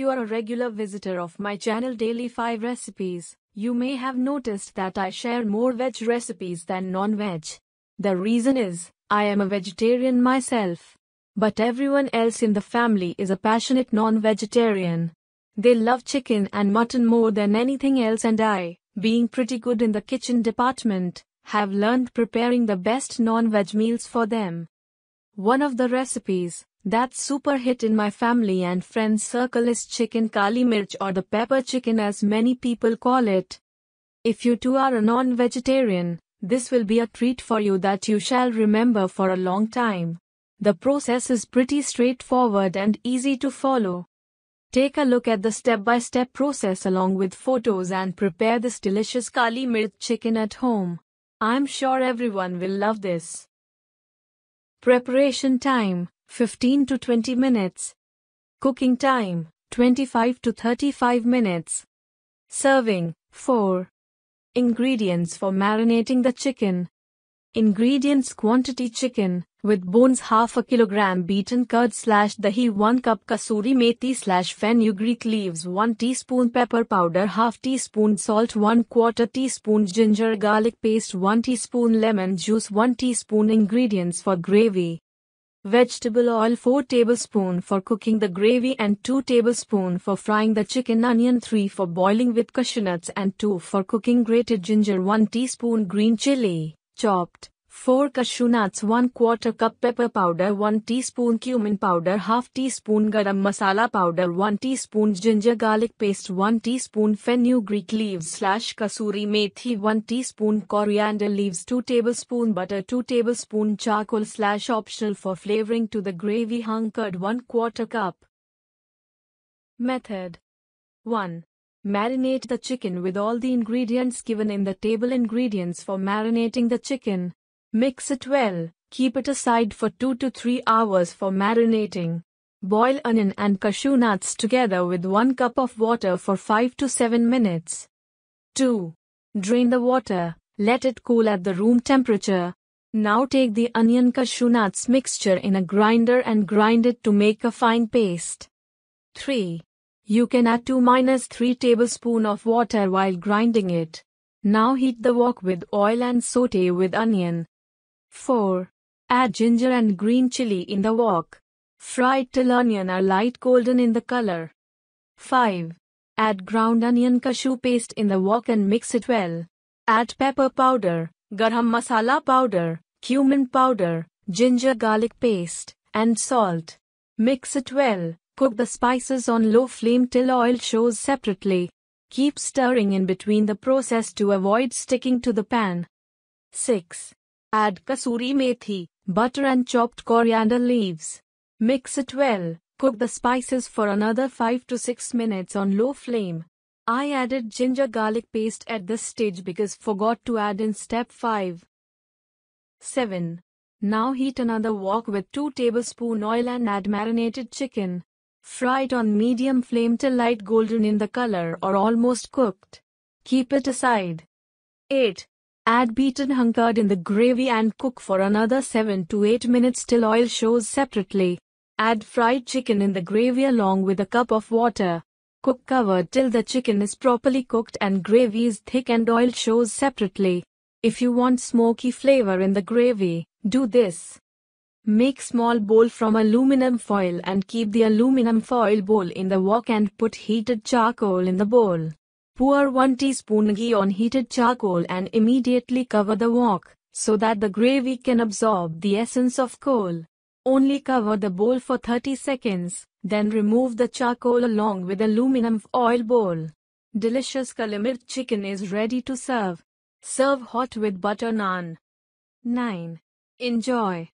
you are a regular visitor of my channel Daily 5 Recipes, you may have noticed that I share more veg recipes than non-veg. The reason is, I am a vegetarian myself. But everyone else in the family is a passionate non-vegetarian. They love chicken and mutton more than anything else, and I, being pretty good in the kitchen department, have learned preparing the best non-veg meals for them. One of the recipes that's super hit in my family and friends circle is Chicken Kaali Mirch, or the pepper chicken as many people call it. If you too are a non-vegetarian, this will be a treat for you that you shall remember for a long time. The process is pretty straightforward and easy to follow. Take a look at the step-by-step process along with photos and prepare this delicious Kaali Mirch chicken at home. I'm sure everyone will love this. Preparation time: 15 to 20 minutes. Cooking time: 25 to 35 minutes. Serving: 4. Ingredients for marinating the chicken. Ingredients quantity: chicken with bones ½ kilogram, beaten curd / dahi 1 cup, kasuri methi / fenugreek leaves 1 teaspoon, pepper powder ½ teaspoon, salt 1/4 teaspoon, ginger garlic paste 1 teaspoon, lemon juice 1 teaspoon. Ingredients for gravy: vegetable oil 4 tablespoons for cooking the gravy and 2 tablespoons for frying the chicken, onion 3 for boiling with cashew nuts and 2 for cooking, grated ginger 1 teaspoon, green chili chopped 4 cashew nuts 1/4 cup, pepper powder 1 teaspoon, cumin powder ½ teaspoon, garam masala powder 1 teaspoon, ginger garlic paste 1 teaspoon, fenugreek leaves / kasuri methi 1 teaspoon, coriander leaves 2 tablespoon, butter 2 tablespoon, charcoal / optional for flavoring to the gravy, hung curd 1/4 cup. Method 1. Marinate the chicken with all the ingredients given in the table. Ingredients for marinating the chicken: mix it well, keep it aside for 2 to 3 hours for marinating. Boil onion and cashew nuts together with 1 cup of water for 5 to 7 minutes. 2. Drain the water, let it cool at the room temperature. Now take the onion cashew nuts mixture in a grinder and grind it to make a fine paste. 3. You can add 2-3 tablespoons of water while grinding it. Now heat the wok with oil and saute with onion. 4. Add ginger and green chili in the wok. Fry till onion are light golden in the color. 5. Add ground onion cashew paste in the wok and mix it well. Add pepper powder, garam masala powder, cumin powder, ginger garlic paste, and salt. Mix it well. Cook the spices on low flame till oil shows separately. Keep stirring in between the process to avoid sticking to the pan. 6. Add kasuri methi, butter and chopped coriander leaves. Mix it well. Cook the spices for another 5 to 6 minutes on low flame. I added ginger garlic paste at this stage because forgot to add in step 5. 7. Now heat another wok with 2 tablespoons oil and add marinated chicken. Fry it on medium flame till light golden in the color or almost cooked. Keep it aside. 8. Add beaten hung curd in the gravy and cook for another 7 to 8 minutes till oil shows separately. Add fried chicken in the gravy along with a cup of water. Cook covered till the chicken is properly cooked and gravy is thick and oil shows separately. If you want smoky flavor in the gravy, do this. Make small bowl from aluminum foil and keep the aluminum foil bowl in the wok and put heated charcoal in the bowl. Pour 1 teaspoon ghee on heated charcoal and immediately cover the wok, so that the gravy can absorb the essence of coal. Only cover the bowl for 30 seconds, then remove the charcoal along with aluminum foil bowl. Delicious Kaali Mirch chicken is ready to serve. Serve hot with butter naan. 9. Enjoy.